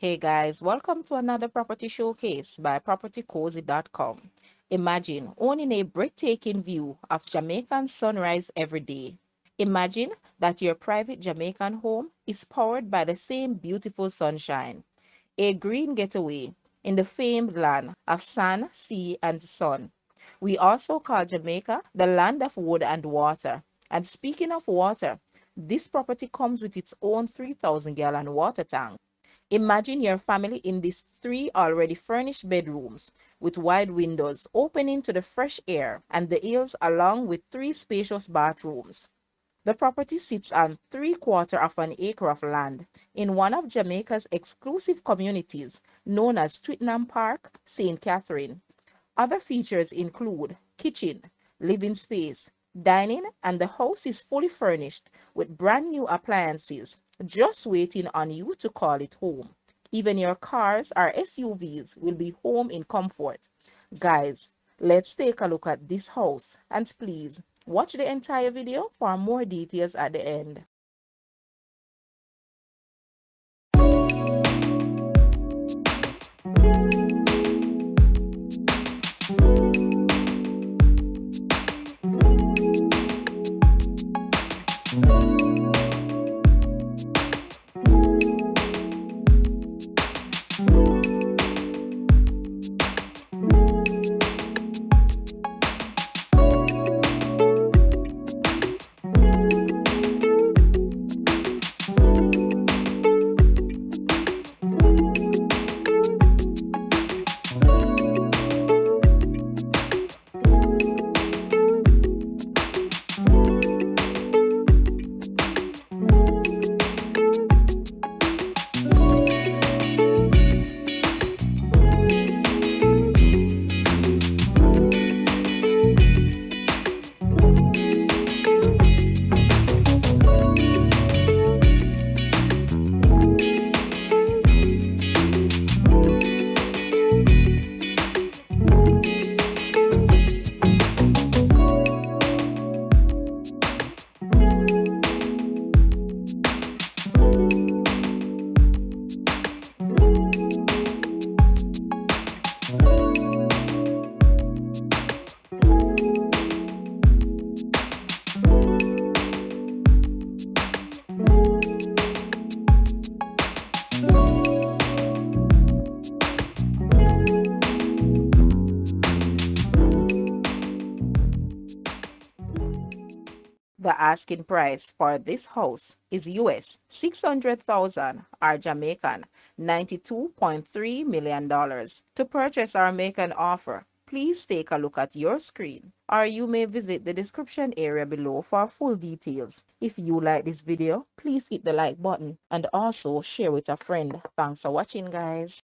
Hey guys, welcome to another property showcase by propertycozy.com. Imagine owning a breathtaking view of Jamaican sunrise every day. Imagine that your private Jamaican home is powered by the same beautiful sunshine. A green getaway in the famed land of sun, sea, and sun. We also call Jamaica the land of wood and water. And speaking of water, this property comes with its own 3,000-gallon water tank. Imagine your family in these three already furnished bedrooms with wide windows opening to the fresh air and the hills, along with three spacious bathrooms. The property sits on 3/4 of an acre of land in one of Jamaica's exclusive communities known as Twickenham Park, St. Catherine. Other features include kitchen, living space, dining, and the house is fully furnished with brand new appliances, just waiting on you to call it home. Even your cars or SUVs will be home in comfort. Guys, let's take a look at this house, and please watch the entire video for more details at the end. The asking price for this house is US 600,000 or Jamaican $92.3 million. To purchase our make an offer, please take a look at your screen, or you may visit the description area below for full details. If you like this video, please hit the like button and also share with a friend. Thanks for watching, guys.